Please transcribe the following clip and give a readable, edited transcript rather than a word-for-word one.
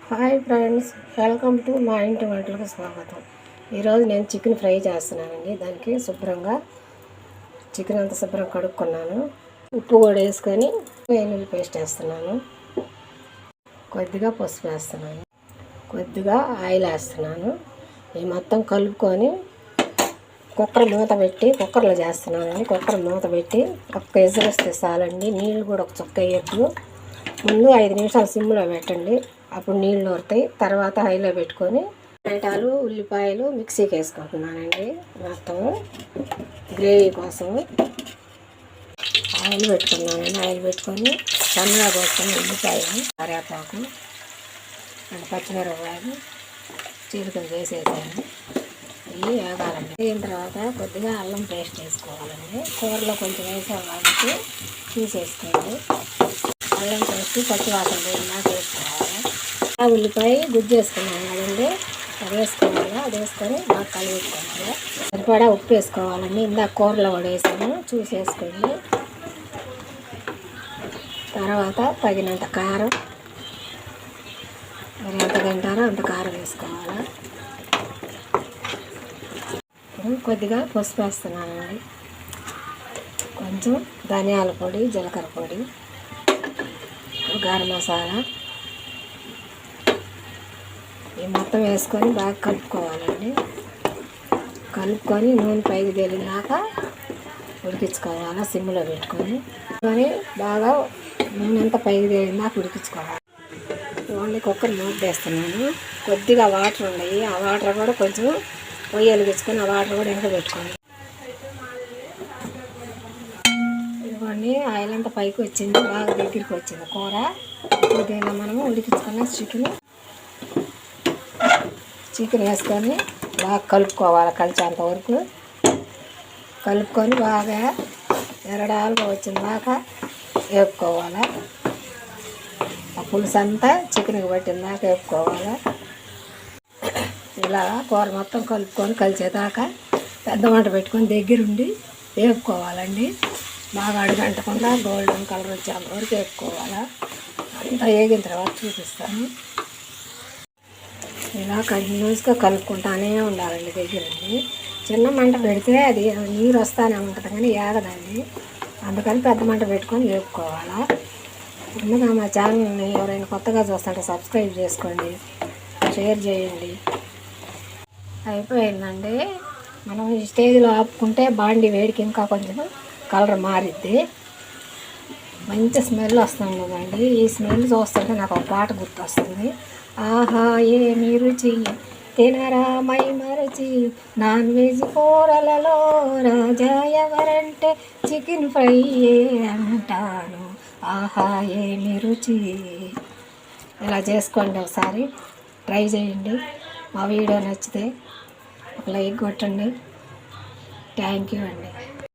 Hi friends, welcome to మా ఇంటి వంటలకు స్వాగతం. ఈరోజు నేను చికెన్ ఫ్రై చేస్తున్నానండి. దానికి శుభ్రంగా చికెన్ అంతా శుభ్రంగా కడుక్కున్నాను. ఉప్పు కూడా వేసుకొని వెల్లుల్లి పేస్ట్ వేస్తున్నాను. కొద్దిగా పసుపు వేస్తున్నాను, కొద్దిగా ఆయిల్ వేస్తున్నాను. ఈ మొత్తం కలుపుకొని కుక్కర్ మూత పెట్టి కుక్కర్లో చేస్తున్నానండి. కుక్కర్ మూత పెట్టి ఒక్క ఎసురు వస్తే చాలండి. నీళ్ళు కూడా ఒక చుక్క వేయద్దు. ముందు 5 నిమిషాలు సిమ్లో పెట్టండి, అప్పుడు నీళ్ళు ఊరుతాయి. తర్వాత హైలో పెట్టుకొని టమాటాలు ఉల్లిపాయలు మిక్సీకి వేసుకుంటున్నానండి. మొత్తం గ్రేవీ కోసం ఆయిల్ పెట్టుకున్నానండి. ఆయిల్ పెట్టుకొని సన్నగా పోసుకొని ఉల్లిపాయలు, కరివేపాకు, పచ్చిమిరపకాయలు చీలికలు చేసేసాను. ఇవి వేగాలండి. వేగిన తర్వాత కొద్దిగా అల్లం పేస్ట్ వేసుకోవాలండి. కూరలో కొంచెం వేసాం కాబట్టి తీసేసుకోండి. అల్లం పేస్ట్ పచ్చివాసన పోయినాక వేసుకోవాలి. ఉల్లిపాయ గుజ్జు వేసుకున్నాను కదండి, అది వేసుకోవాలి. అది వేసుకొని బాగా కలిపేసుకోవాలి. సరిపడా ఉప్పు వేసుకోవాలండి. ఇందాక కూరలో కూడా వేసాను, చూసి వేసుకోండి. తర్వాత తగినంత కారం, మరి ఎంత తింటారో అంత కారం వేసుకోవాలి. కొద్దిగా పసుపు వేస్తున్నానండి, కొంచెం ధనియాల పొడి, జీలకర్ర పొడి, గరం మసాలా, ఈ మొత్తం వేసుకొని బాగా కలుపుకోవాలండి. కలుపుకొని నూనె పైకి తేలినాక ఉడికించుకోవాలి. సిమ్లో పెట్టుకొని బాగా నూనె అంతా పైకి తేలినాక ఉడికించుకోవాలి. ఓన్లీ కుక్కర్ మూత వేస్తున్నాను. కొద్దిగా వాటర్ ఉన్నాయి, ఆ వాటర్ కూడా కొంచెం పొయ్యి వెలిగించుకొని ఆ వాటర్ కూడా వెనక పెట్టుకోండి. ఇవ్వండి, ఆయిల్ అంతా పైకి వచ్చింది, బాగా దగ్గరికి వచ్చింది కూర. ఇప్పుడు దీనిలో మనము ఉడికించుకున్న చికెన్ వేసుకొని బాగా కలుపుకోవాలి. కలిసేంత వరకు కలుపుకొని బాగా ఎరడాలుగా వచ్చిన దాకా వేపుకోవాలి. ఆ పులుసు అంతా చికెన్కి పట్టిన దాకా వేపుకోవాలి. ఇలా కూర మొత్తం కలుపుకొని కలిసేదాకా పెద్ద మంట పెట్టుకొని దగ్గరుండి వేపుకోవాలండి. బాగా అడుగంటకుండా గోల్డెన్ కలర్ వచ్చేంత వరకు వేపుకోవాలి. అంతా వేగిన తర్వాత చూపిస్తాను. ఇలా కంటిన్యూస్గా కలుపుకుంటానే ఉండాలండి దగ్గరుండి. చిన్న మంట పెడితే అది నీరు వస్తూనే ఉంటుంది కానీ ఏగదండి. అందుకని పెద్ద మంట పెట్టుకొని వేపుకోవాలి. ముందుగా మా ఛానల్ని ఎవరైనా కొత్తగా చూస్తుంటే సబ్స్క్రైబ్ చేసుకోండి, షేర్ చేయండి. అయిపోయిందండి. మనం ఈ స్టేజ్లో ఆపుకుంటే బాండి వేడికి ఇంకా కొంచెం కలర్ మారిద్ది. మంచి స్మెల్ వస్తుంది కదండి. ఈ స్మెల్ చూస్తుంటే నాకు ఒక పాట గుర్తొస్తుంది. ఆహా ఏమి రుచి తినరా మై మరచి, నాన్ వెజ్ కూరలలో రాజా ఎవరంటే చికెన్ ఫ్రై అంటాను. ఆహా ఏమి రుచి. ఇలా చేసుకోండి, ఒకసారి ట్రై చేయండి. మా వీడియో నచ్చితే ఒక లైక్ కొట్టండి. థ్యాంక్ యూ అండి.